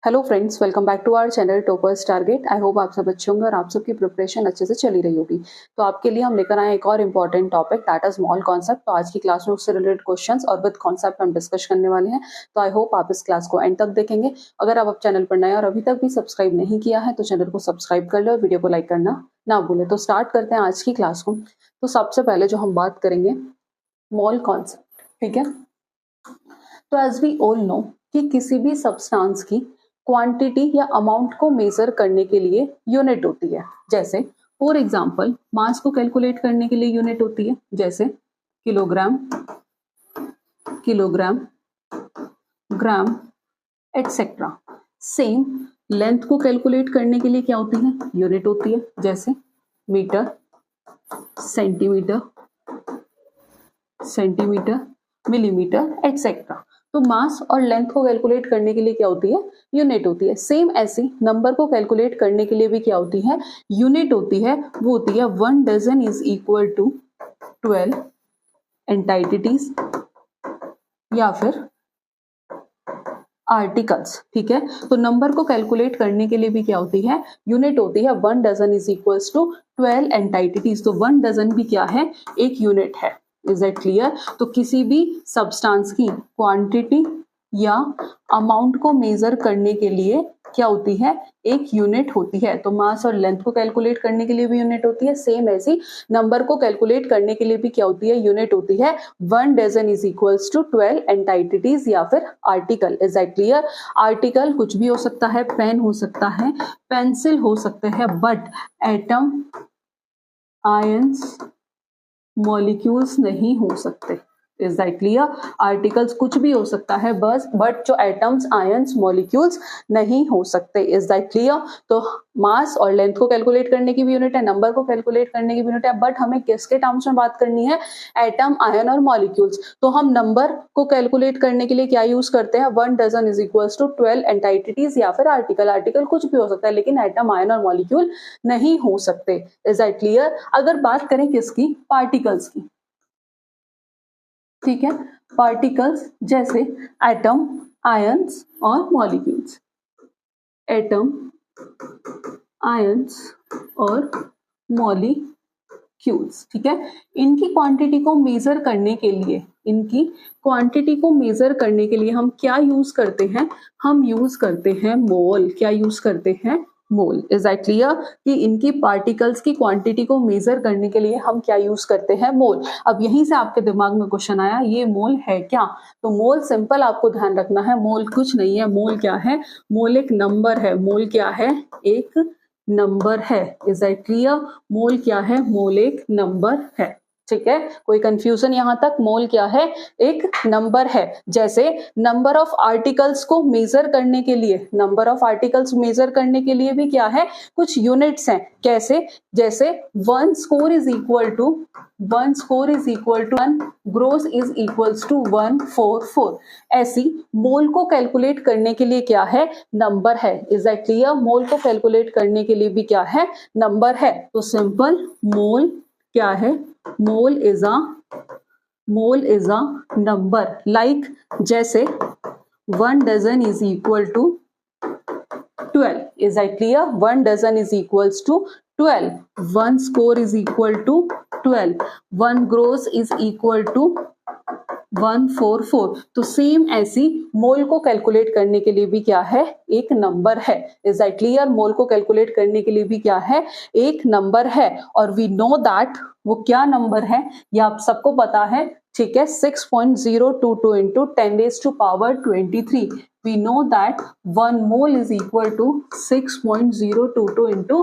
Hello friends, welcome back to our channel toppers target. I hope आप सब अच्छे होंगे और आप सबकी प्रिपरेशन अच्छे से चली रही होगी। तो आपके लिए हम लेकर आए एक और important topic, that is mall concept. तो आज की क्लास में उससे रिलेटेड क्वेश्चंस और विद कॉन्सेप्ट हम डिस्कस करने वाले हैं। तो आई होप आप इस क्लास को एंड तक देखेंगे। अगर आप चैनल पर नए और अभी तक भी सब्सक्राइब नहीं किया है तो चैनल को सब्सक्राइब कर लो और वीडियो को लाइक करना ना भूलें। तो स्टार्ट करते हैं आज की क्लास को। तो सबसे पहले जो हम बात करेंगे मॉल कॉन्सेप्ट, ठीक है। तो एज वी ऑल नो कि किसी भी सब्सटेंस की क्वांटिटी या अमाउंट को मेजर करने के लिए यूनिट होती है। जैसे फॉर एग्जांपल मास को कैलकुलेट करने के लिए यूनिट होती है, जैसे किलोग्राम, किलोग्राम, ग्राम, एटसेट्रा। सेम लेंथ को कैलकुलेट करने के लिए क्या होती है, यूनिट होती है, जैसे metre, centimetre, centimetre, millimetre, et cetera. तो मास और लेंथ को कैलकुलेट करने के लिए क्या होती है, यूनिट होती है। सेम ऐसी नंबर को कैलकुलेट करने के लिए भी क्या होती है, यूनिट होती है। वो होती है 1 डजन इज इक्वल टू 12 एंटाइटिटीज या फिर आर्टिकल्स, ठीक है। तो नंबर को कैलकुलेट करने के लिए भी क्या होती है, यूनिट होती है। 1 डजन इज इक्वल टू 12 एंटाइटिटीज। तो 1 डजन भी क्या है, एक यूनिट है। Is that clear? तो किसी भी सब्सटेंस की क्वांटिटी या अमाउंट को मेजर करने के लिए क्या होती है, एक यूनिट होती है। तो मास और लेंथ को कैलकुलेट करने के लिए भी यूनिट होती है। सेम ऐसी नंबर को कैलकुलेट करने के लिए भी क्या होती है, यूनिट होती है। 1 डजन इज इक्वल्स टू 12 एंटाइटिटीज या फिर article. Is that clear? Article कुछ भी हो सकता है, पेन हो सकता है, पेंसिल हो सकते हैं, बट एटम, आयंस, मॉलिक्यूल्स नहीं हो सकते। Is that clear? आर्टिकल्स कुछ भी हो सकता है बस, बट जो एटम्स, आयंस, मॉलिक्यूल्स नहीं हो सकते। Is that clear? तो मास और लेंथ को कैलकुलेट करने की भी यूनिट है, नंबर को कैलकुलेट करने की भी यूनिट है, बट हमें किसके टर्म्स में बात करनी है, एटम, आयन और मॉलिक्यूल्स। तो हम नंबर को कैलकुलेट करने के लिए क्या यूज करते हैं, 1 डजन इज इक्वल टू 12 एंटाइटिटीज या फिर आर्टिकल। आर्टिकल कुछ भी हो सकता है लेकिन एटम, आयन और मॉलिक्यूल नहीं हो सकते। Is that clear? अगर बात करें किसकी, पार्टिकल्स की, ठीक है। पार्टिकल्स जैसे एटम, आयंस और मॉलिक्यूल्स। एटम, आयंस और मॉलिक्यूल्स, ठीक है। इनकी क्वांटिटी को मेजर करने के लिए, इनकी क्वांटिटी को मेजर करने के लिए हम क्या यूज करते हैं, हम यूज करते हैं मोल। क्या यूज करते हैं, मोल। Is that clear? कि इनकी पार्टिकल्स की क्वांटिटी को मेजर करने के लिए हम क्या यूज करते हैं, मोल। अब यहीं से आपके दिमाग में क्वेश्चन आया, ये मोल है क्या? तो मोल सिंपल आपको ध्यान रखना है, मोल कुछ नहीं है। मोल क्या है, मोल एक नंबर है। मोल क्या है, एक नंबर है। Is that clear? मोल क्या है, मोल एक नंबर है, ठीक है। कोई कंफ्यूजन यहां तक? मोल क्या है, एक नंबर है। जैसे नंबर ऑफ आर्टिकल्स को मेजर करने के लिए, नंबर ऑफ आर्टिकल्स मेजर करने के लिए भी क्या है, कुछ यूनिट्स हैं। कैसे? जैसे 1 score is equal to 1 score is equal to 1 gross is equals to 144। ऐसी मोल को कैलकुलेट करने के लिए क्या है, नंबर है। Is that clear? मोल को कैलकुलेट करने के लिए भी क्या है, नंबर है। तो सिंपल मोल क्या है, mole is a number. Like जैसे 1 dozen is equal to 12। Is that clear? 1 dozen is equals to 12, 1 score is equal to 12, 1 gross is equal to 144। तो सेम ऐसी मोल को कैलकुलेट करने के लिए भी क्या है, एक नंबर है। Is that clear? मोल को कैलकुलेट करने के लिए भी क्या है, एक नंबर है। और वी नो दैट वो क्या नंबर है, ये आप सबको पता है, ठीक है। 6.022 into 10 raised to power 23। we know that 1 mole is equal to 6.022 into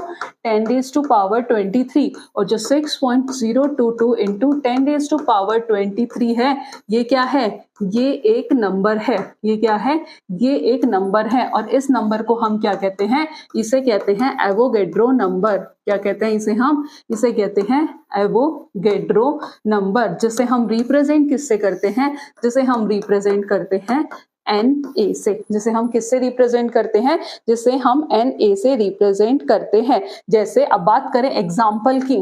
10 raised to power 23। और जो 6.022 into 10 raised to power 23 है, ये क्या है, ये एक नंबर है। ये क्या है, ये एक नंबर है। और इस नंबर को हम क्या कहते हैं, इसे कहते हैं एवोगैड्रो नंबर। क्या कहते हैं इसे, हम इसे कहते हैं एवोगैड्रो नंबर, जिसे हम रिप्रेजेंट किससे करते हैं, जिसे हम रिप्रेजेंट करते हैं Na से। जिसे हम किससे रिप्रेजेंट करते हैं, जिसे हम Na से रिप्रेजेंट करते हैं। जैसे अब बात करें एग्जाम्पल की,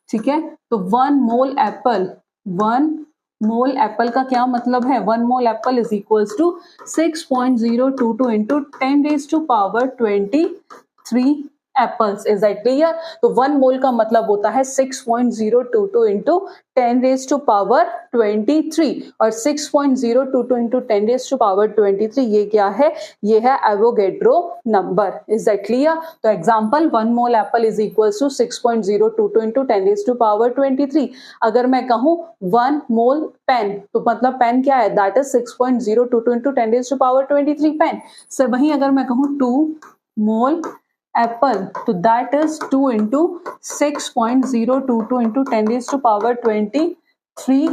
ठीक है। तो 1 मोल एप्पल, 1 मोल एप्पल का क्या मतलब है, 1 mole apple is equals to 6.022 into 10⁻23 apples. Is that clear? तो 1 मोल का मतलब होता है 6.022 इंटू 10⁻23 और 6.022 इंटू 10⁻23 ये क्या है, ये है Avogadro number. Is that clear? तो example 1 mole apple is equals to 6.022 into 10⁻23। अगर मैं कहूं 1 मोल पेन, तो मतलब पेन क्या है, that is 6.022 into 10⁻23 pen. Sir वहीं अगर मैं कहूं 2 मोल एप्पल, तो that is 2 into 6.022 into 10⁻23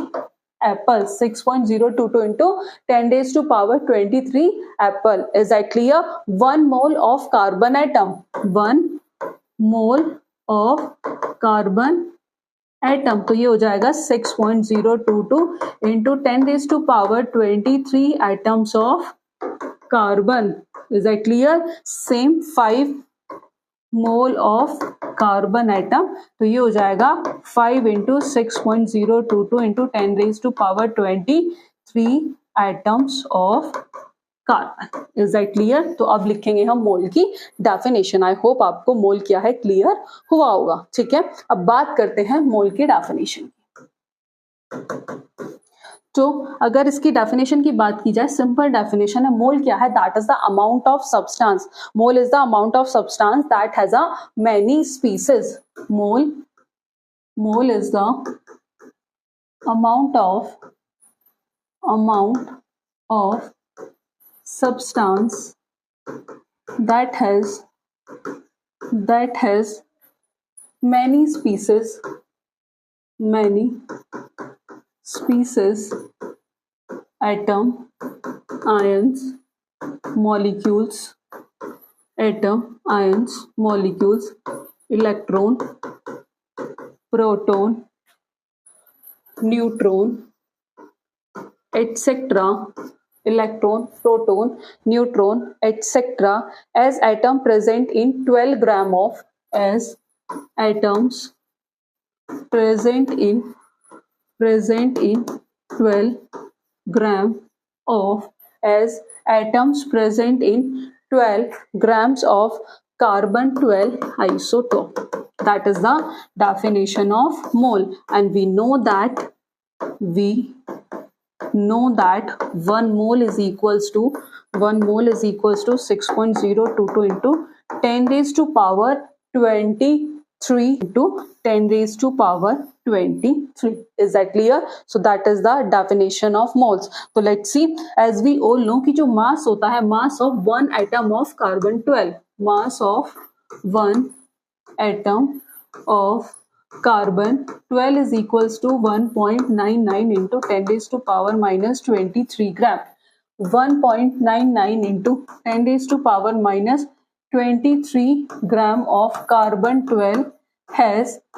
apple, 6.022 into 10⁻23 apple. Is that clear? 1 mole of carbon atom, 1 mole of carbon atom, तो ये हो जाएगा 6.022 into 10⁻23 atoms of carbon. Is that clear? Same 5 mole of carbon atom, तो ये हो जाएगा 5 into 6.022 into 10⁻23 atoms of carbon. Is that clear? तो अब लिखेंगे हम मोल की डेफिनेशन। आई होप आपको मोल क्या है क्लियर हुआ होगा। ठीक है, अब बात करते हैं मोल की डेफिनेशन की। तो अगर इसकी डेफिनेशन की बात की जाए, सिंपल डेफिनेशन है, मोल क्या है, that is the amount of substance. Mole is the amount of substance that has a many species. Mole is the amount of substance that has many species, atom, ions, molecules, electron, proton, neutron, etc. Electron, proton, neutron, etc. as atom present in 12 gram of, as atoms present in 12 gram of, as atoms present in 12 grams of carbon 12 isotope. That is the definition of mole, and we know that 1 mole is equals to 6.022 into 10 raised to power 23 into 10 raised to power 23. Is that clear? So that is the definition of moles. So let's see, as we all know कि जो mass होता है, mass of one atom of carbon 12, mass of one atom of carbon 12 is equals to 1.99 into 10 raised to power minus 23 gram. 1.99 into 10 raised to power minus 23 gram of carbon 12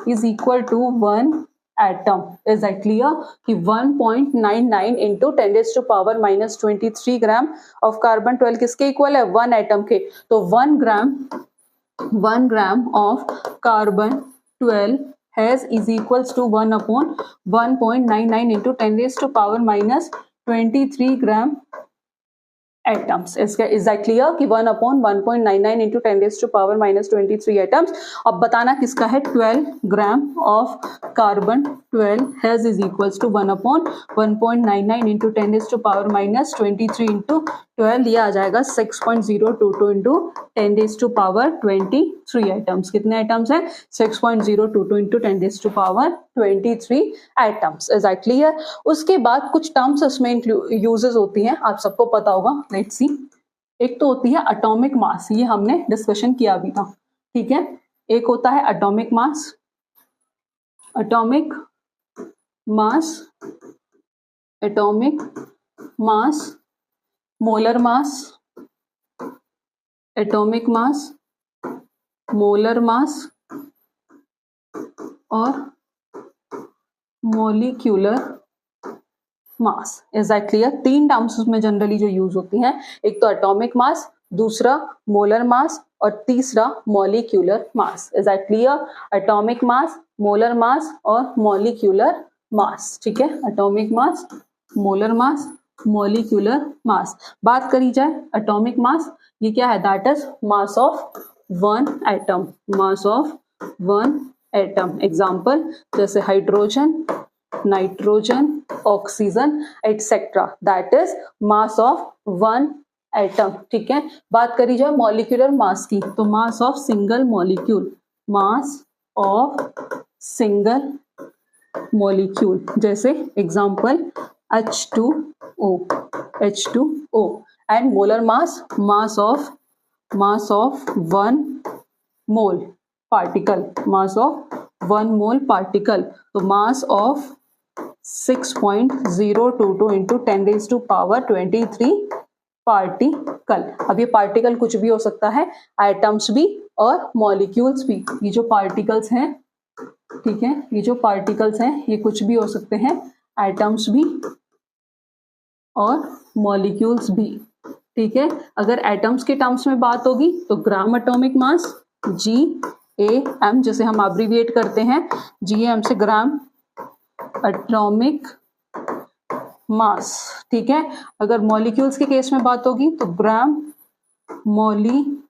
is equal to 1 atom. Is that clear? कि 1.99 into 10 raised to power minus 23 gram of carbon 12 किसके equal है, 1 atom के। तो 1 gram of carbon 12 is equals to 1 upon 1.99 into 10 raised to power minus 23 gram atoms. Is that clear? कि 1 upon 1.99 into 10 raised to power minus 23 atoms. अब बताना किसका है, 12 gram of carbon 12 is equals to 1 upon 1.99 into 10 raised to power minus 23 into 12, ये आ जाएगा 6.022 into 10 raised to power 23 atoms. कितने atoms है, 6.022 into 10 raised to power 23 atoms. Is that clear? उसके बाद कुछ टर्म्स इसमें यूजेस होती हैं, आप सबको पता होगा। लेट्स सी, एक तो होती है एटॉमिक मास, ये हमने डिस्कशन किया भी था। ठीक है, एक होता है atomic mass, atomic mass, molar mass, atomic mass, molar mass और molecular mass. Is that clear? 3 terms उसमें जनरली जो यूज होती हैं, एक तो एटॉमिक मास, दूसरा मोलर मास और तीसरा molecular mass. Is that clear? Atomic mass, molar mass और मॉलिक्यूलर मास, ठीक है, atomic mass, molar mass, molecular mass. बात करी जाए एटॉमिक मास, ये क्या है, that is mass of one atom, mass of one atom. Example जैसे hydrogen, nitrogen, oxygen etcetera, that is mass of one atom, ठीक है। बात करी जाए मॉलिक्यूलर मास की, तो mass of single molecule, mass of single molecule, जैसे example H2O, H2O। And molar mass, mass of one mole particle, mass of one mole particle, तो mass of 6.022 into 10⁻23 particle. अब ये पार्टिकल कुछ भी हो सकता है, एटम्स भी और मॉलिक्यूल्स भी। ये जो पार्टिकल्स हैं, ठीक है, ये जो पार्टिकल्स हैं ये कुछ भी हो सकते हैं, एटम्स भी और मॉलिक्यूल्स भी, ठीक है। अगर एटम्स के टर्म्स में बात होगी तो ग्राम एटॉमिक मास, GAM, जैसे हम एब्रिविएट करते हैं GAM से, ग्राम एटॉमिक मास, ठीक है। अगर मॉलिक्यूल्स के केस में बात होगी तो gram molecular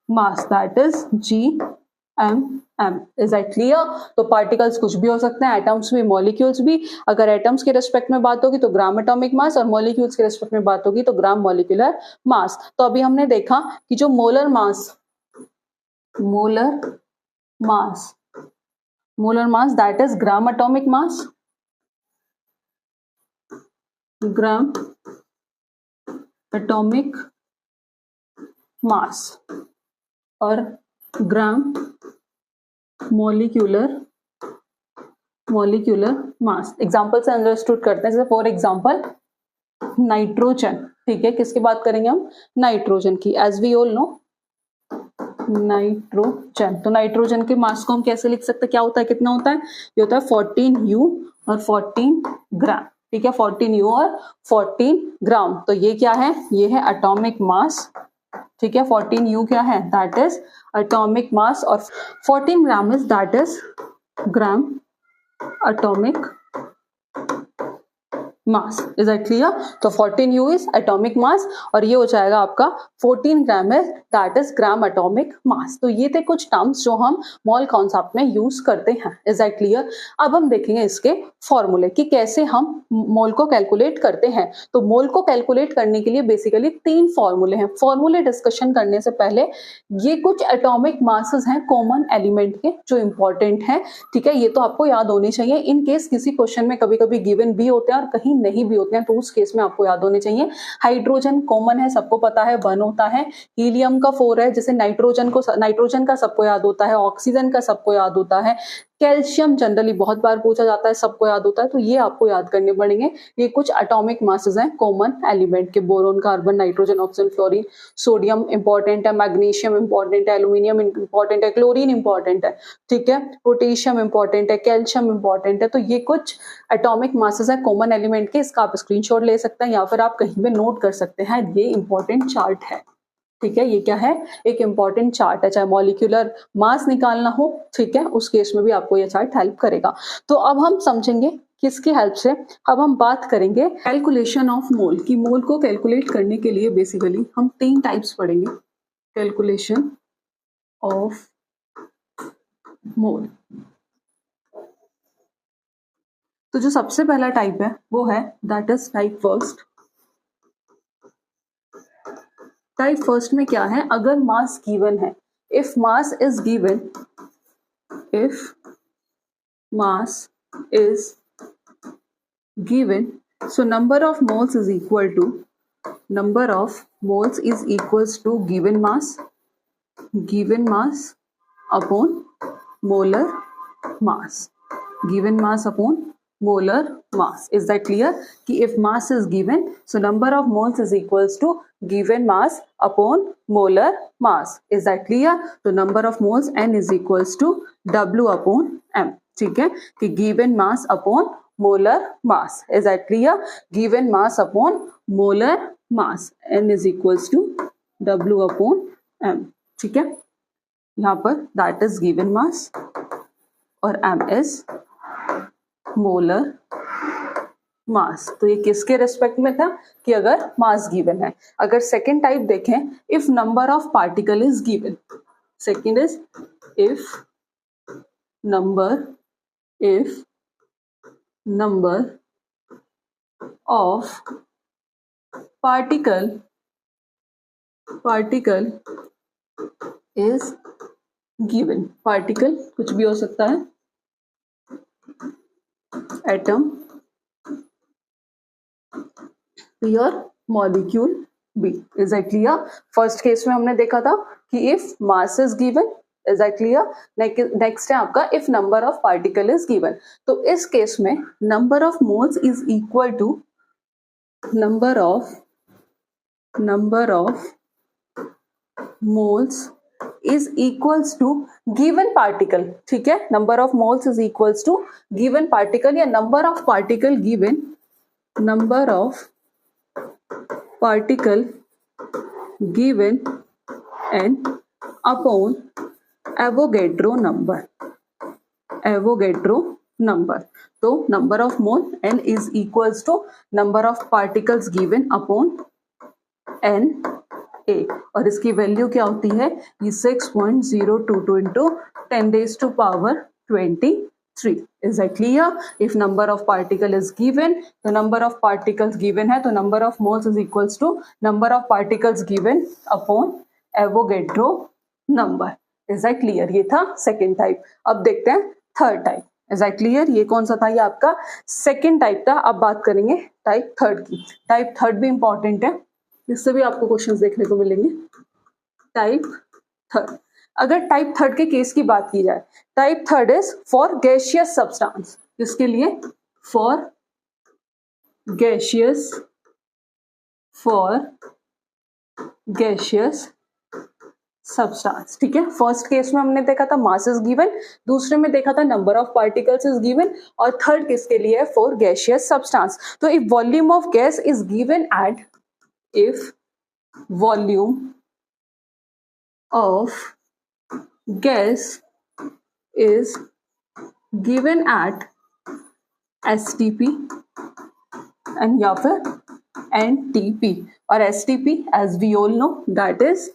mass, that is GMM। Is that clear? तो पार्टिकल्स कुछ भी हो सकते हैं, एटम्स भी, मॉलिक्यूल्स भी। अगर एटम्स के रेस्पेक्ट में बात होगी तो ग्राम एटॉमिक मास, और मॉलिक्यूल्स के रेस्पेक्ट में बात होगी तो ग्राम मॉलिक्यूलर मास। तो अभी हमने देखा कि जो molar mass that is gram atomic mass, gram atomic मास, और ग्राम मॉलिक्यूलर मास। एग्जांपल से अंडरस्टूड करते हैं, जैसे फॉर एग्जांपल नाइट्रोजन, ठीक है। किसकी बात करेंगे हम, नाइट्रोजन की। As we all know nitrogen, तो नाइट्रोजन के मास को हम कैसे लिख सकते हैं, क्या होता है, कितना होता है, ये होता है 14U और 14 ग्राम, ठीक है, 14U और 14 ग्राम। तो ये क्या है, ये है एटॉमिक मास, ठीक है। 14U क्या है, दैट इज एटॉमिक मास, और 14 ग्राम is that is gram atomic mass. Is that clear? तो 14U इज एटॉमिक मास, और ये हो जाएगा आपका 14 ग्राम is that is gram atomic मास। तो ये थे कुछ टर्म्स जो हम मोल कॉन्सेप्ट में यूज करते हैं। Is that clear? अब हम देखेंगे इसके फॉर्मूले कि कैसे हम मोल को कैलकुलेट करते हैं। तो मोल को कैलकुलेट करने के लिए बेसिकली 3 फॉर्मूले हैं। फॉर्मूले डिस्कशन करने से पहले ये कुछ एटॉमिक मासेस हैं कॉमन एलिमेंट के जो इंपॉर्टेंट हैं, ठीक है। ये तो आपको याद होने चाहिए। इन केस किसी क्वेश्चन में कभी कभी गिवन भी होते हैं और कहीं नहीं भी होते हैं, तो उस केस में आपको याद होने चाहिए। हाइड्रोजन कॉमन है, सबको पता है, 1 होता है। हीलियम का 4 है, जैसे नाइट्रोजन का सबको याद होता है, ऑक्सीजन का सबको याद होता है, कैल्शियम जनरली बहुत बार पूछा जाता है, सबको याद होता है, तो ये आपको याद करने पड़ेंगे। ये कुछ एटॉमिक मासेस हैं कॉमन एलिमेंट के, boron, carbon, nitrogen, oxygen, fluorine. Sodium important है, मैग्नीशियम इंपॉर्टेंट है, एल्यूमिनियम इंपॉर्टेंट है, क्लोरीन इंपॉर्टेंट है, ठीक है, पोटेशियम इंपॉर्टेंट है, कैल्शियम इंपॉर्टेंट है। तो ये कुछ एटॉमिक मासेस है कॉमन एलिमेंट के। इसका आप स्क्रीनशॉट ले सकते हैं या फिर आप कहीं पे नोट कर सकते हैं। ये इंपॉर्टेंट चार्ट है, ठीक है। ये क्या है, एक इंपॉर्टेंट चार्ट है। चाहे मॉलिक्यूलर मास निकालना हो, ठीक है, उस केस में भी आपको ये चार्ट हेल्प करेगा। तो अब हम समझेंगे किसकी हेल्प से। अब हम बात करेंगे कैलकुलेशन ऑफ मोल की। मोल को कैलकुलेट करने के लिए बेसिकली हम 3 टाइप्स पढ़ेंगे कैलकुलेशन ऑफ मोल। तो जो सबसे पहला टाइप है वो है that is type first. Type first में क्या है, अगर मास गिवन है, if mass is given, so number of moles is equal to given mass upon molar mass. Is that clear? कि if mass is given, so number of moles is equals to given mass upon molar mass. Is that clear? तो number of moles N is equals to W upon M. ठीक है, कि given mass upon molar mass. Is that clear? Given mass upon molar mass N is equals to W upon M. ठीक है, यहाँ पर that is given mass, और m is molar mass. तो ये किसके रेस्पेक्ट में था कि अगर मास गिवन है। अगर सेकेंड टाइप देखें, if number of particle is given, second is if number of particle is given. Particle कुछ भी हो सकता है, एटम और मॉलिक्यूल बी। Is that clear? First case में हमने देखा था कि if mass is given, is that clear? Next है आपका if number of particle is given. तो इस केस में number of moles is equal to number of moles is equals to given particle. ठीक है, number of moles is equals to given particle या number of particle given, number of particle given and upon Avogadro number. तो number of mole n is equals to number of particles given upon n a, और इसकी value क्या होती है, ये 6.022 into 10⁻23। Is that clear? If number of particle is given, तो number of particles given है तो number of moles is equals to number of particles given upon Avogadro number. Is that clear? ये था second type। अब देखते हैं third type। Is that clear? ये कौन सा था, ये आपका second type था। अब बात करेंगे type third की। type third भी important है, इससे भी आपको क्वेश्चंस देखने को मिलेंगे। type third, अगर टाइप थर्ड के केस की बात की जाए, type third is for gaseous substance. किसके लिए? For gaseous substance. ठीक है, फर्स्ट केस में हमने देखा था मास इज गिवन, दूसरे में देखा था number of particles is given, और थर्ड किसके लिए है, फॉर गैसियस सब्सटेंस। तो if volume of gas is given at, if volume of gas is given at STP and या फिर NTP, और STP as we all know that is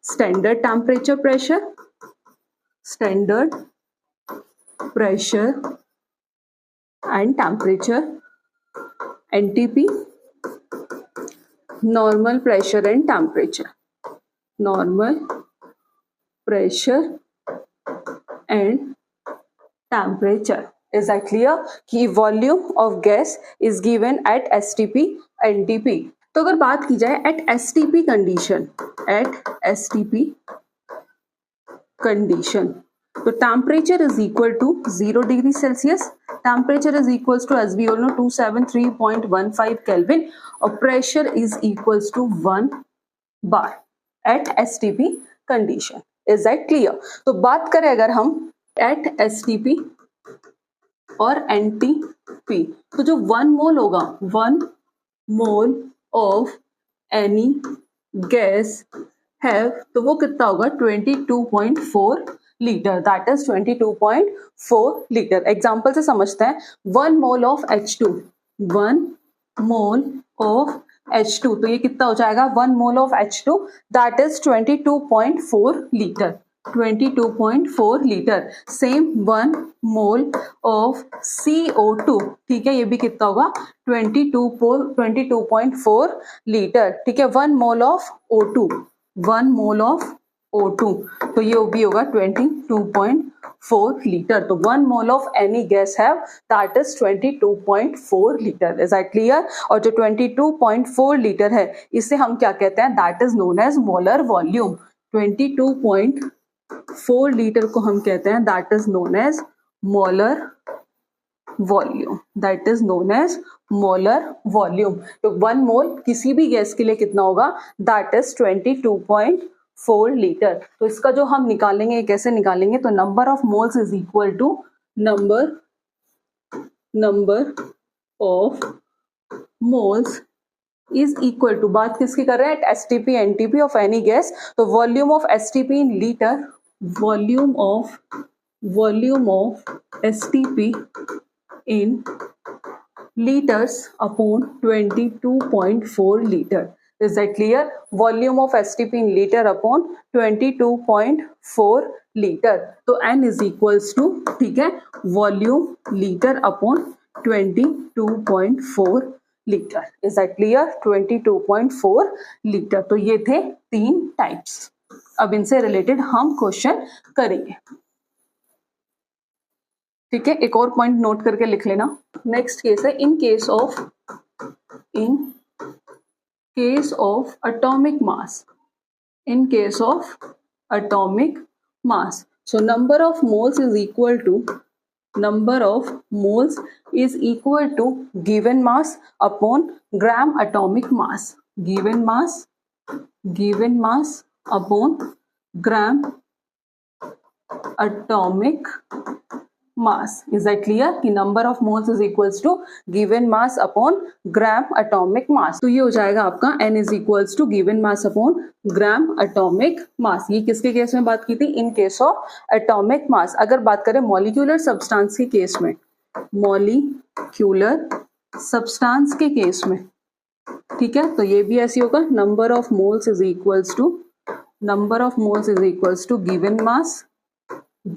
standard temperature pressure, and temperature, NTP normal pressure and temperature, normal pressure and temperature. Is that clear? कि volume of gas is given at STP NTP। तो अगर बात की जाए at STP condition, तो temperature is equal to 0 degree Celsius, temperature is equals to as we all know 273.15 Kelvin, और pressure is equals to 1 bar at STP condition। Is that clear? तो बात करें अगर हम at STP और NTP, तो जो 1 मोल होगा, 1 मोल ऑफ एनी गैस है, तो वो कितना होगा, 22.4 litre, that is 22.4 litre. Example से समझते हैं, 1 mole of H2, 1 mole of H2, तो ये कितना हो जाएगा, 1 mole of H2 that is 22.4 litre, 22.4 litre. Same 1 mole of CO2, ठीक है, ये भी कितना होगा, 22.4 लीटर। ठीक है, 1 mole of O2, 1 mole of O2, तो ये भी होगा 22.4 लीटर। तो 1 mole of any guys have that is 22.4 litre. Is that clear? और जो 22.4 लीटर है, इसे हम क्या कहते हैं, that is known as molar volume. 22.4 litre को हम कहते हैं that is known as molar volume, that is known as molar volume. तो 1 मोल किसी भी गैस के लिए कितना होगा, दैट इज 22.4 लीटर। तो इसका जो हम निकालेंगे, कैसे निकालेंगे, तो number of moles is equal to number of moles is equal to, बात किसकी कर रहे हैं, STP NTP of any gas. तो volume of STP in litre, volume of volume of STP in liters upon 22.4 liter. Is that clear? Volume of STP in liter upon 22.4 liter. तो n is equals to, ठीक है, volume litre upon 22.4 litre. Is that clear? 22.4 litre. तो ये थे 3 types. अब इनसे related हम question करेंगे. ठीक है, एक और पॉइंट नोट करके लिख लेना. नेक्स्ट केस है in case of atomic mass. In case of atomic mass, so number of moles is equal to given mass upon gram atomic mass. Given mass upon gram atomic mass. Is that clear? कि number of moles is equals to given mass upon gram atomic mass. तो ये हो जाएगा आपका n is equals to given mass upon gram atomic mass. ये किसके case में बात की थी? In case of atomic mass. अगर बात करें molecular substance के केस में, molecular substance के केस में, ठीक है, तो ये भी ऐसी होगा. number of moles is equals to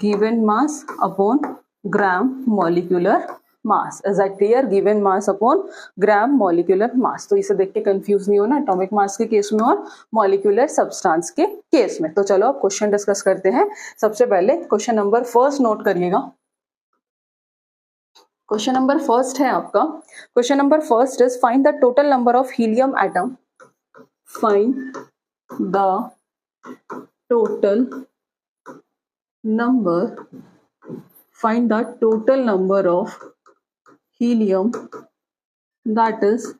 given mass upon gram molecular mass. Is that clear? Given mass upon gram molecular mass. तो इसे देख के कंफ्यूज नहीं होना एटॉमिक मास के केस में और मॉलिक्यूलर सब्सटेंस के केस में. तो चलो अब क्वेश्चन डिस्कस करते हैं. सबसे पहले क्वेश्चन नंबर फर्स्ट नोट करिएगा. क्वेश्चन नंबर फर्स्ट है आपका. Question number first is find the total number of helium atom. Find the total number of helium, that is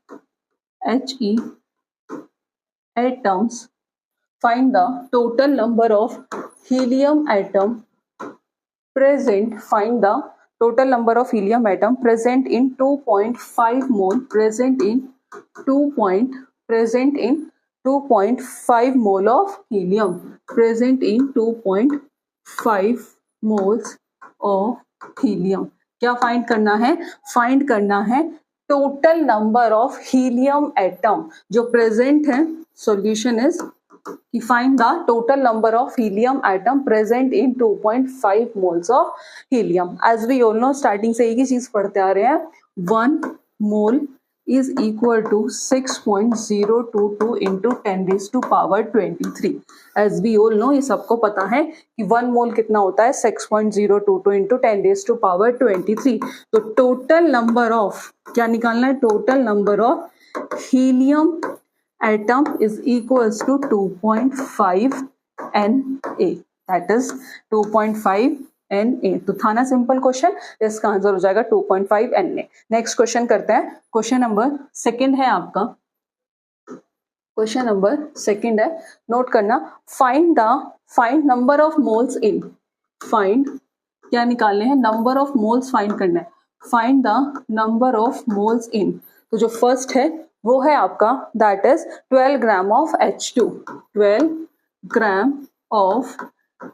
He atoms. Find the total number of helium atom present. Find the total number of helium atom present in 2.5 mole. Present in 2.5 mole of helium. Present in 2.5 moles of helium. क्या find करना है? Find करना है total number of helium atom जो present है. Solution is कि find the total number of helium atom present in 2.5 moles of helium. As we all know, starting से एक ही चीज पढ़ते आ रहे हैं. 1 मोल is equal to 6.022 into 10 raised to power 23. As we all know, ये सबको पता है कि 1 मोल कितना होता है? 6.022 into 10 raised to power 23. तो टोटल नंबर ऑफ, क्या निकालना है? Total number of helium atom is equals to 2.5 Na. That is 2.5 Na. तो था ना सिंपल क्वेश्चन. इसका आंसर हो जाएगा 2.5 Na. नेक्स्ट क्वेश्चन करते हैं. क्वेश्चन नंबर सेकंड है आपका. क्वेश्चन नंबर सेकंड है, नोट करना. Find number of moles in. Find, क्या निकालने हैं? नंबर ऑफ मोल्स फाइंड करना है. Find the number of moles इन. तो जो फर्स्ट है वो है आपका, that is 12 gram of H2. 12 gram of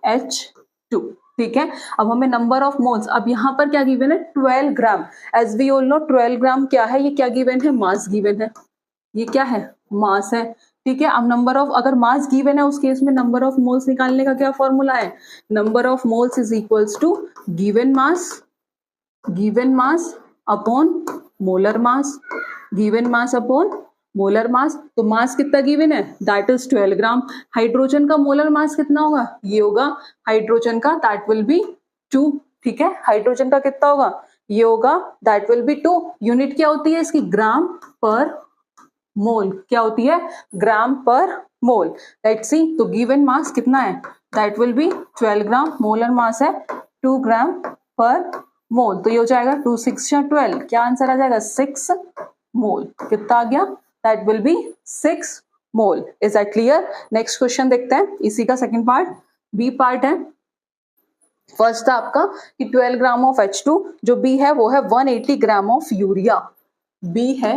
H2. ठीक है. अब हमें नंबर ऑफ मोल्स, अब यहाँ पर क्या गिवन है? 12 ग्राम. एज वी ऑल नो 12 ग्राम क्या है? ये क्या गिवन है? मास गिवन है. ये क्या है? मास है. ठीक है. अब नंबर ऑफ, अगर मास गिवन है उस केस में नंबर ऑफ मोल्स निकालने का क्या फॉर्मूला है? Number of moles is equals to given mass upon molar mass. Given mass upon molar mass. तो मास कितना गिवन है? That is 12 gram. हाइड्रोजन का मोलर मास कितना होगा? ये होगा हाइड्रोजन का, दैट विल बी 2. ठीक है. हाइड्रोजन का कितना होगा? ये होगा, दैट विल बी 2. यूनिट क्या होती है इसकी? ग्राम पर मोल. क्या होती है? ग्राम पर मोल. Let's see. तो गिवन मास कितना है? That will be 12 gram. Molar mass है 2 ग्राम पर मोल. तो ये हो जाएगा 2 6 या 12. क्या आंसर आ जाएगा? 6 मोल. कितना आ गया? That will be 6 mole. Is that clear? Next question देखते हैं. इसी का सेकंड पार्ट, बी पार्ट है. फर्स्ट था आपका कि 12 ग्राम ऑफ H2, जो बी है वो है 180 ग्राम ऑफ यूरिया. बी है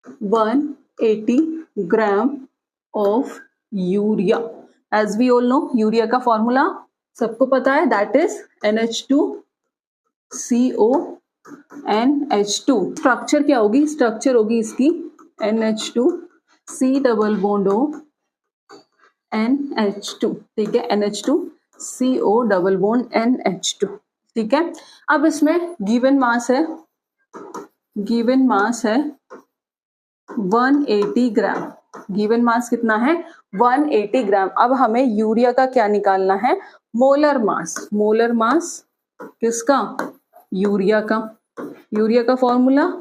180 gram of urea. As we all know, urea का फॉर्मूला सबको पता है, दैट इज NH2CONH2। स्ट्रक्चर क्या होगी, स्ट्रक्चर होगी इसकी NH2C double bond O NH2, ठीक है, NH2CO डबल बॉन्ड NH2, ठीक है। अब इसमें गिवन मास है 180 ग्राम, गिवन मास कितना है 180 ग्राम। अब हमें यूरिया का क्या निकालना है, मोलर मास। मोलर मास किसका, यूरिया का। यूरिया का फॉर्मूला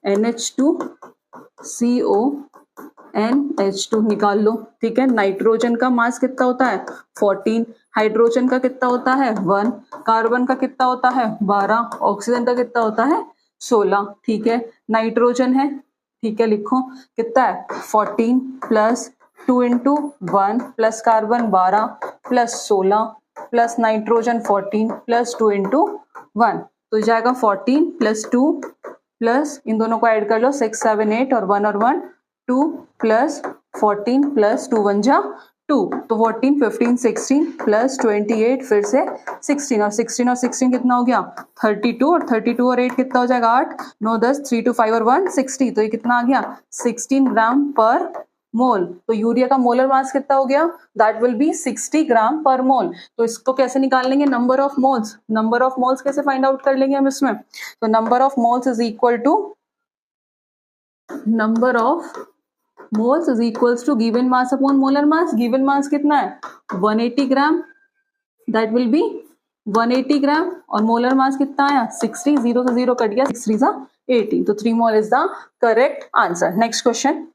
NH2CONH2 निकाल लो, ठीक है। नाइट्रोजन का मास कितना होता है 14, हाइड्रोजन का कितना होता है 1, कार्बन का कितना होता है 12, ऑक्सीजन का कितना होता है 16, ठीक है। नाइट्रोजन है, ठीक है, लिखो कितना है 14 plus 2 into 1 plus carbon 12 plus 16 plus nitrogen 14 plus 2 into 1, तो जाएगा 14 प्लस 2 प्लस इन दोनों को ऐड कर लो 6 7 8 और 1 2 प्लस 14 प्लस 2 1 जा 2, तो 14 15 16 प्लस 28 फिर से 16 और 16 और 16 कितना हो गया 32 और 32 और 8 कितना हो जाएगा 8 9 10 3 2 5 और 1 60, तो ये कितना आ गया 16 ग्राम पर मोल। तो यूरिया का मोलर मास कितना हो गया, दैट विल बी 60 ग्राम पर मोल। तो इसको कैसे निकाल लेंगे, number of moles. Number of moles कैसे फाइंड आउट कर लेंगे हम इसमें, तो number of moles is equal to number of moles is equals to given mass upon molar mass. Given mass कितना है 180 gram, that will be 180 gram, और molar mass कितना आया 60, 0 से 0 कट गया 6 3 18, तो 3 mole is the correct answer. Next question,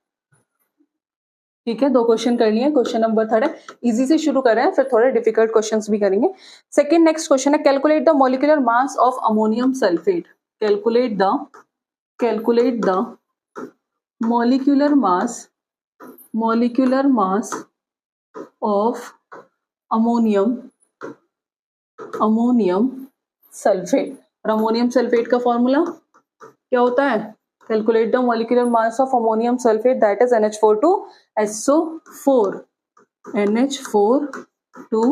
ठीक है, 2 क्वेश्चन कर लिए। क्वेश्चन नंबर 3 है, इजी से शुरू कर रहे हैं, फिर थोड़े डिफिकल्ट क्वेश्चंस भी करेंगे। सेकंड नेक्स्ट क्वेश्चन है, calculate the molecular mass of ammonium sulphate. Calculate the molecular mass of ammonium sulphate. और अमोनियम सल्फेट का फॉर्मूला क्या होता है, calculate the molecular mass of ammonium sulphate, that is NH4 to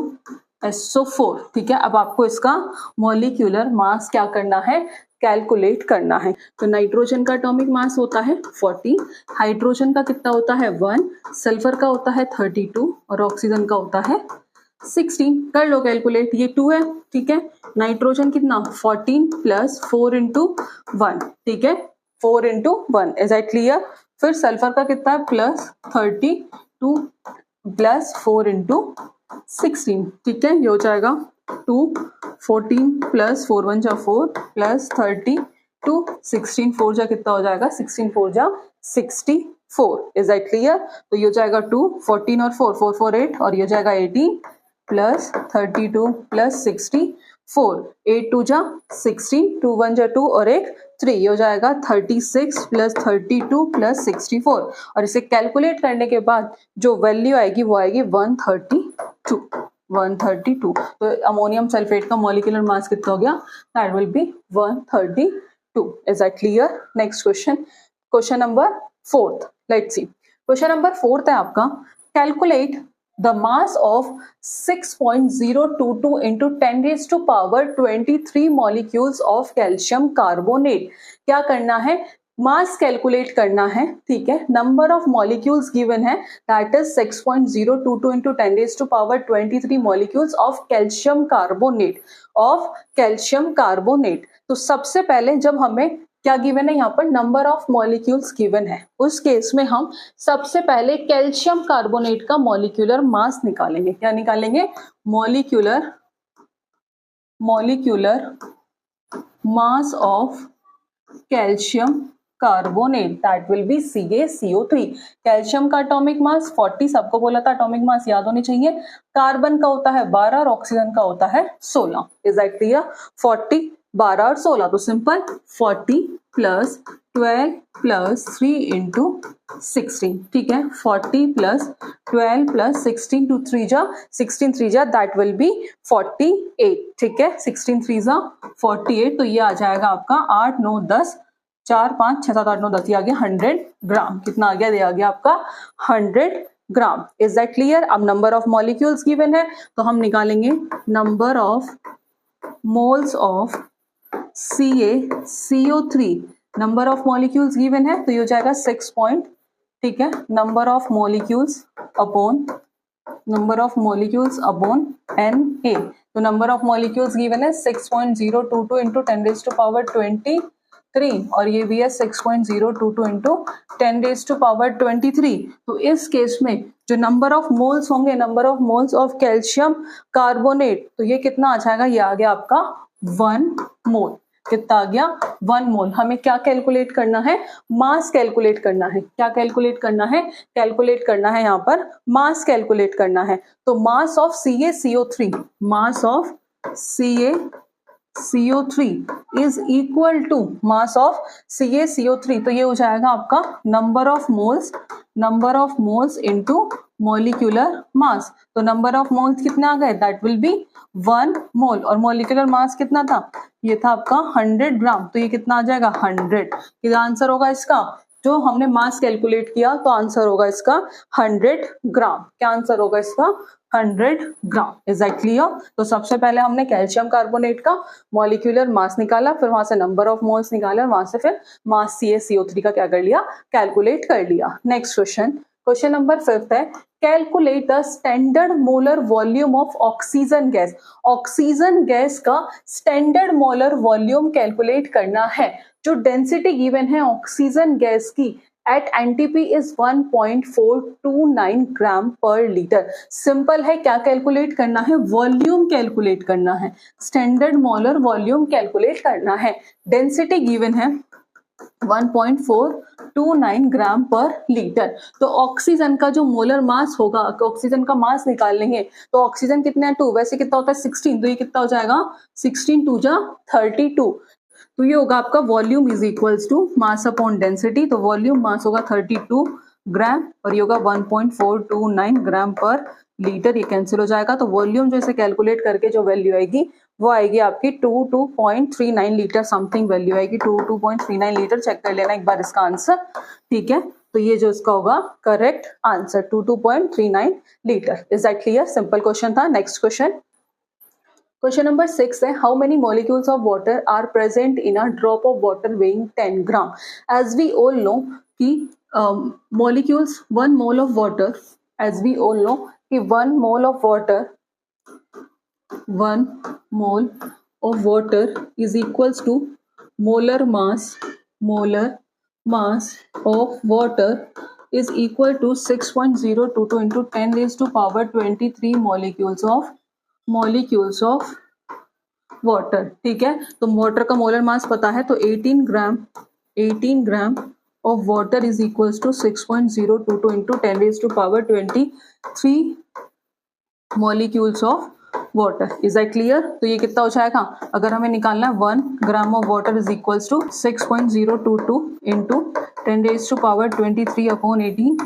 SO4, ठीक है। अब आपको इसका मॉलिक्यूलर मास क्या करना है, कैलकुलेट करना है। तो नाइट्रोजन का एटॉमिक मास होता है 40, हाइड्रोजन का कितना होता है 1, सल्फर का होता है 32 और ऑक्सीजन का होता है 16। कर लो कैलकुलेट, ये 2 है, ठीक है। नाइट्रोजन कितना 14 प्लस 4 इंटू 1, ठीक है, 4 इंटू 1, इज दैट क्लियर। फिर सल्फर का कितना है प्लस 32 प्लस 4 इंटू 16, ठीक है, ये हो जाएगा 2 14 प्लस 4 1 जा 4 प्लस 32 16 4 जा कितना हो जाएगा 16 4 जा 64, इज दैट क्लियर। तो ये हो जाएगा 2 14 और 4 4 4 8 और ये हो जाएगा 18 प्लस 32 प्लस 64 8 2 जा 16 2 1 जा 2 और एक 3, ये हो जाएगा 36 प्लस 32 प्लस 64, और इसे कैलकुलेट करने के बाद जो वैल्यू आएगी वो आएगी 132। तो अमोनियम सल्फेट का मॉलिक्यूलर मास कितना हो गया, that will B 132, is that clear. Next question, question number 4, let's see. Question number 4 है आपका, calculate the mass of 6.022 into 10 raised to power 23 molecules of calcium carbonate। क्या करना है, मास कैलकुलेट करना है, ठीक है। नंबर ऑफ मॉलिक्यूल्स गिवन है, that is 6.022 into 10 raised to power 23 molecules of calcium carbonate। तो सबसे पहले जब हमें क्या गिवन है, यहाँ पर नंबर ऑफ मॉलिक्यूल्स गिवन है, उस केस में हम सबसे पहले कैल्शियम कार्बोनेट का मॉलिक्यूलर मास निकालेंगे। क्या निकालेंगे, molecular mass of calcium carbonate, that will B CaCO3। Calcium का एटॉमिक मास 40, सबको बोला था एटॉमिक मास याद होने चाहिए। कार्बन का होता है 12 और ऑक्सीजन का होता है 16, इज दैट क्लियर। 40 12 और 16, तो सिंपल 40 प्लस 12 प्लस 3 इंटू 16, ठीक है। 40 प्लस 12 प्लस 16 टू 3 जा 16 3 जा, दैट विल बी 48, ठीक है। 16 3 जा 48, तो ये आ जाएगा आपका 8 9 10 4 5 6 7 8 9 10, ये आ गया 100 ग्राम। कितना आ गया, ये आ गया आपका 100 ग्राम। Is that clear? अब नंबर ऑफ मॉलिक्यूल्स गिवन है तो हम निकालेंगे number of moles of CaCO3। Number of molecules given है तो ये हो जाएगा 6 पॉइंट, ठीक है, number of molecules upon Na। तो नंबर ऑफ मॉलिक्यूल्स गिवन है 6.022 इंटू 10⁻23 और ये भी है 6.022 इंटू 10⁻23। तो इस केस में जो नंबर ऑफ मोल्स होंगे, number of moles of calcium carbonate, तो ये कितना आ जाएगा? ये आ गया आपका 1 मोल। कितना आ गया? 1 मोल। हमें क्या कैलकुलेट करना है? मास कैलकुलेट करना है। क्या कैलकुलेट करना है? कैलकुलेट करना है यहाँ पर मास कैलकुलेट करना है। तो mass of CaCO3, mass of CaCO3 is equal to mass of CaCO3। तो ये हो जाएगा आपका number of moles into molecular mass. तो नंबर ऑफ मोल्स कितना आ गए? That will be 1 mole. और मॉलिक्यूलर मास कितना था? ये था आपका 100 ग्राम। तो ये कितना आ जाएगा? 100। क्या आंसर होगा इसका? जो हमने मास कैलकुलेट किया तो आंसर होगा इसका 100 ग्राम। क्या आंसर होगा इसका? 100 ग्राम। Is that clear? तो सबसे पहले हमने कैल्शियम कार्बोनेट का मॉलिक्यूलर मास निकाला, फिर वहां से नंबर ऑफ मोल्स निकाला, वहां से फिर मास CaCO3 का क्या कर लिया? कैलकुलेट कर लिया। नेक्स्ट क्वेश्चन नंबर 5 है, calculate the standard molar volume of oxygen gas. Oxygen gas का स्टैंडर्ड मोलर वॉल्यूम कैलकुलेट करना है। जो डेंसिटी गिवन है ऑक्सीजन गैस की एट एनटीपी इज 1.429 ग्राम पर लीटर। सिंपल है, क्या कैलकुलेट करना है? वॉल्यूम कैलकुलेट करना है, स्टैंडर्ड मोलर वॉल्यूम कैलकुलेट करना है। डेंसिटी गिवन है 1.429 ग्राम पर लीटर। तो ऑक्सीजन का जो मोलर मास होगा, ऑक्सीजन का मास निकाल लेंगे तो ऑक्सीजन कितना है? 2। वैसे कितना होता है? 16। तो ये कितना हो जाएगा? 16 2 जा 32। तो ये होगा आपका volume is equals to mass upon density. तो वॉल्यूम मास होगा 32 ग्राम और ये होगा 1.429 ग्राम पर लीटर। ये कैंसिल हो जाएगा। तो वॉल्यूम जो इसे कैलकुलेट करके जो वैल्यू आएगी वो आएगी आपकी 22.39 लीटर समथिंग वैल्यू आएगी। 22.39 लीटर। चेक कर लेना एक बार इसका आंसर, ठीक है। तो ये जो इसका होगा correct answer 22.39 litre. Is that clear? Simple question था। नेक्स्ट क्वेश्चन नंबर 6 है, how many molecules of water are present in a drop of water weighing 10 gram. As we all know कि molecules 1 mole of water, as we all know कि 1 mole of water is equals to molar mass of water is equal to 6.022 into 10 raised to power 23 molecules of water। ठीक है, तो water का molar मास पता है, तो 18 ग्राम of water is equals to 6.022 into 10 raised to power 23 molecules of water. Is that clear? तो ये कितना हो जाएगा? अगर हमें निकालना है 1 gram of water is equals to 6.022 into 10 raise to power 23 upon 18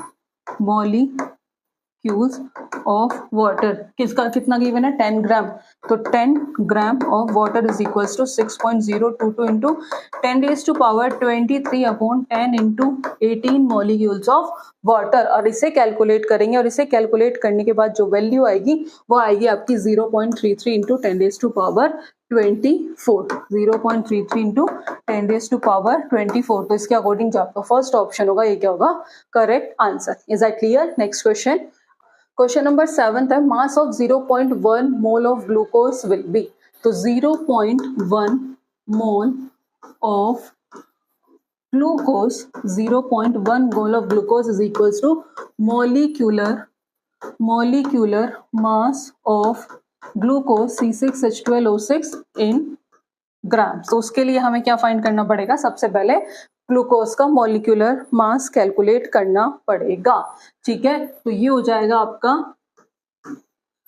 molecules of water. किसका कितना गिवन है? 10 ग्राम। तो 10 gram of water is equals to 6.022 into 10 raise to power 23 upon 10 into 18 molecules of water. और इसे calculate करेंगे और इसे calculate करने के बाद जो वैल्यू आएगी वो आएगी आपकी 0.33 into 10 raise to power 24। 0.33 into 10 raise to power 24। तो इसके अकॉर्डिंग जो आपका फर्स्ट ऑप्शन होगा ये क्या होगा? Correct answer. Is that clear? Next question number 7 है, mass of 0.1 mole of glucose will be. तो 0.1 mole of glucose, 0.1 mole of glucose is equals to molecular mass of glucose C6H12O6 in gram. तो उसके लिए हमें क्या find करना पड़ेगा? सबसे पहले ग्लूकोज का मॉलिक्यूलर मास कैलकुलेट करना पड़ेगा। ठीक है, तो ये हो जाएगा आपका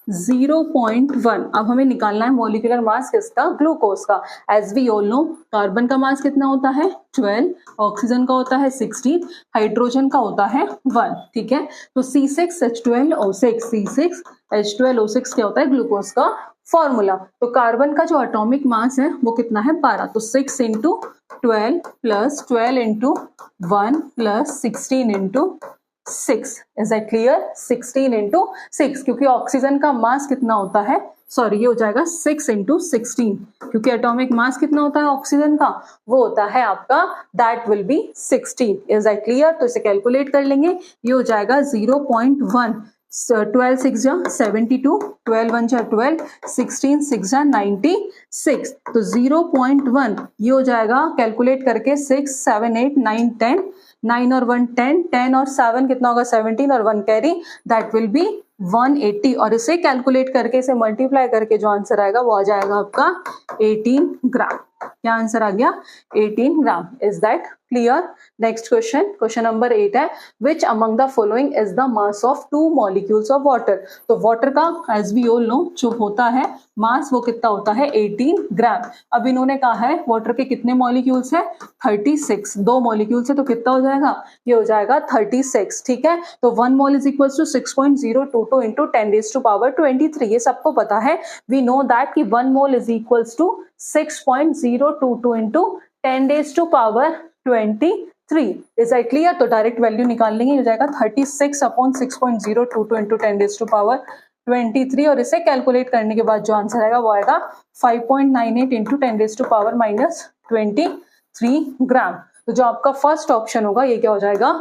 0.1। अब हमें निकालना है मॉलिक्यूलर मास किसका? ग्लूकोज का। As we all know carbon का मास कितना होता है? 12, ऑक्सीजन का होता है 16, हाइड्रोजन का होता है 1। ठीक है, तो C6H12O6 क्या होता है? ग्लूकोज का फॉर्मूला। तो कार्बन का जो एटॉमिक मास है वो कितना है? 12। तो 6 into 12 plus 12 into 1 plus 16 into 6. Is that clear? 16 into 6, क्योंकि ऑक्सीजन का मास कितना होता है, सॉरी ये हो जाएगा 6 into 16, क्योंकि एटॉमिक मास कितना होता है ऑक्सीजन का, वो होता है आपका, that will B 16. Is that clear? तो इसे कैलकुलेट कर लेंगे, ये हो जाएगा 0.1. 12 6 जा 72, 12 1 जा 12, 16 6 जा 96, तो 0.1 ये हो जाएगा कैलकुलेट करके 6 7 8 9 10, 9 और 1 10, 10 और 7 कितना होगा 17 और 1 कैरी, दैट विल बी 180. और इसे कैलकुलेट करके इसे मल्टीप्लाई करके जो आंसर आएगा वो आ जाएगा आपका 18 ग्राम. क्या आंसर आ गया? 18 gram. Is that clear? Next question, question number 8 है, which among the following is the mass of 2 molecules of water. तो वाटर का एज वी ऑल नो जो होता है मास वो कितना होता है 18 ग्राम. अब इन्होंने कहा है वाटर के कितने मॉलिक्यूल्स है 36, 2 मॉलिक्यूल्स है तो कितना हो जाएगा, ये हो जाएगा 36. ठीक है, तो 1 mole is equal to 6.022 into 10⁻23. ये सबको पता है, वी नो दैट कि 1 mole is equal to 6.022 into 10⁻23. Is that clear? तो डायरेक्ट वैल्यू निकाल लेंगे, हो जाएगा 36 अपॉन 6.022 इंटू 10⁻23, और इसे कैलकुलेट करने के बाद जो आंसर आएगा वो आएगा 5.98 इंटू 10⁻23 ग्राम. तो जो आपका फर्स्ट ऑप्शन होगा ये क्या हो जाएगा,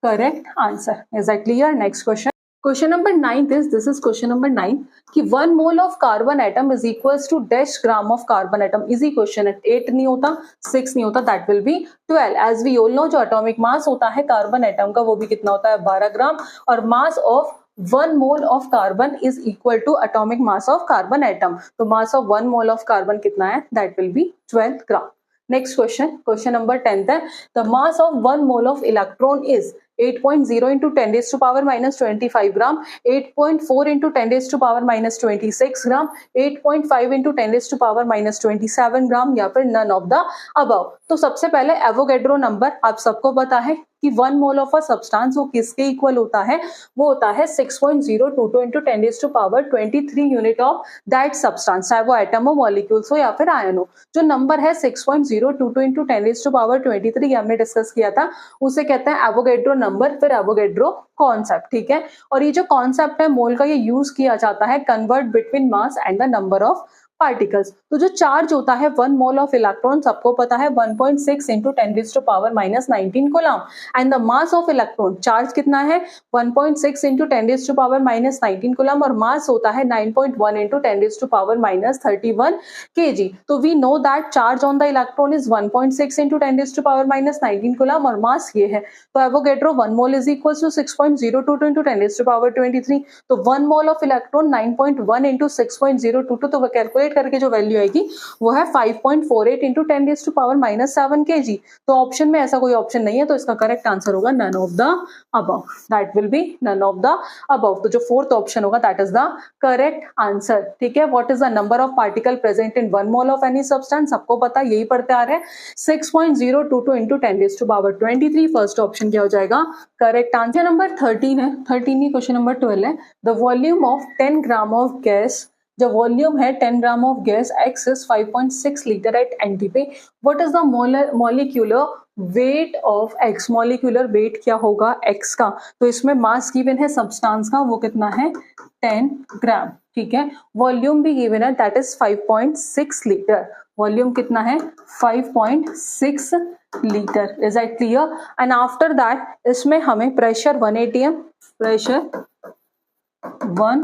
correct answer. Is that clear? Next question, question number 9 is, this is question number 9 कि 1 mole of carbon atom is equals to dash gram of carbon atom. Easy question है, 8 नहीं होता 6 नहीं होता, that will be 12. As we all know जो atomic mass होता है carbon atom का वो भी कितना होता है 12 ग्राम, और mass of 1 mole of carbon is equal to atomic mass of carbon atom. तो mass of 1 mole of carbon कितना है, that will be 12 gram. Next question, question number 10 है, the mass of 1 mole of electron is 8.0 into 10⁻⁻25 gram, 8.4 into 10⁻⁻26 gram, 8.5 into 10⁻⁻27 gram, या फिर none of the above. तो सबसे पहले Avogadro number आप सबको पता है कि 1 मोल ऑफ अ सब्सटेंस वो किसके इक्वल होता है, वो होता है 6.022 into 10⁻23 unit of that substance, चाहे वो एटम हो, मॉलिक्यूल्स हो या फिर आयन हो. जो नंबर है 6.022 into 10⁻23 हमने डिस्कस किया था, उसे कहते हैं एवोगैड्रो नंबर, फिर एवोगैड्रो कॉन्सेप्ट. ठीक है, और ये जो कॉन्सेप्ट है मोल का, ये यूज किया जाता है convert between mass and the number of particles. तो जो चार्ज होता है 1 मोल ऑफ इलेक्ट्रॉन सबको पता है 1.6 into 10⁻⁻19 coulomb, and the mass of electron charge कितना है 1.6 इंटू 10⁻⁻19 कूलम, और मास होता है 9.1 इंटू 10⁻31 kg. तो we know that charge on the electron is 1.6 into 10⁻⁻19 coulomb और मास ये है. तो Avogadro 1 mole is equal to 6.022 into 10⁻23. तो 1 मोल ऑफ इलेक्ट्रॉन 9.1 इंटू 6.022, तो कैलकुलेट करके जो वैल्यू आएगी वो है 5.48 इंटू 10⁻⁻7 kg. तो ऑप्शन में ऐसा कोई ऑप्शन नहीं है, तो इसका करेक्ट आंसर होगा none of the above, that will be none of the above. तो जो फोर्थ ऑप्शन होगा that is the correct answer. ठीक है, what is the number of particle present in 1 mole of any substance, सबको पता, यही पढ़ते आ रहे हैं, 6.022 इंटू 10⁻23. फर्स्ट ऑप्शन क्या हो जाएगा, करेक्ट आंसर. नंबर 13 है, 13 क्वेश्चन नंबर 12 है, the volume of 10 gram of gas, जो वॉल्यूम है 10 gram of gas x is 5.6 litre at NTP. What is the molecular weight of x, molecular weight क्या होगा x का. तो इसमें मास गिवन है सब्सटेंस का, वो कितना है 10 ग्राम. ठीक है, वॉल्यूम भी गिवन है दैट इज 5.6 लीटर. वॉल्यूम कितना है 5.6 litre. Is that clear? And after that इसमें हमें प्रेशर 1 atm, प्रेशर 1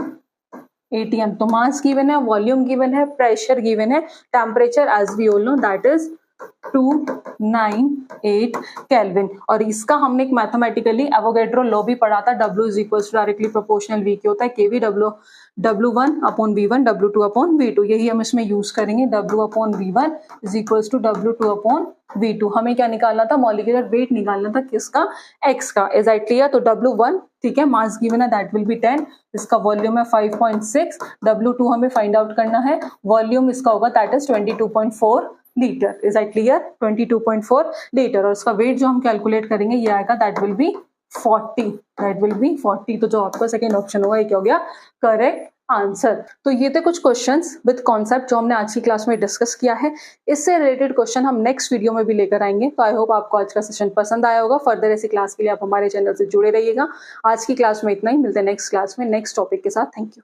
atm, तो मास गिवन है, वॉल्यूम गिवन है, प्रेशर गिवन है, temperature as we all know that is 298 kelvin. और इसका हमने एक मैथमेटिकली एवोगैड्रो लॉ भी पढ़ा था, W is equal to directly proportional V के होता है KV W1 upon V1 W2 upon V2. यही हम इसमें यूज करेंगे, W upon V1 is equal to W2 upon V2. हमें क्या निकालना था, मॉलिक्यूलर वेट निकालना था किसका, X का. Is that clear? तो W1 ठीक है, मास गिवन है दैट विल बी 10, इसका वॉल्यूम है 5.6, W2 हमें फाइंड आउट करना है, वॉल्यूम इसका होगा that is 22.4 litre. Is that clear? 22.4 litre. और इसका वेट जो हम कैलकुलेट करेंगे ये आएगा that will B 40, that will B 40. तो जो आपका सेकेंड ऑप्शन होगा ये क्या हो गया, करेक्ट आंसर। तो ये थे कुछ क्वेश्चंस विद कॉन्सेप्ट जो हमने आज की क्लास में डिस्कस किया है। इससे रिलेटेड क्वेश्चन हम नेक्स्ट वीडियो में भी लेकर आएंगे। तो आई होप आपको आज का सेशन पसंद आया होगा। फर्दर ऐसी क्लास के लिए आप हमारे चैनल से जुड़े रहिएगा। आज की क्लास में इतना ही, मिलते हैं नेक्स्ट क्लास में नेक्स्ट टॉपिक के साथ। Thank you.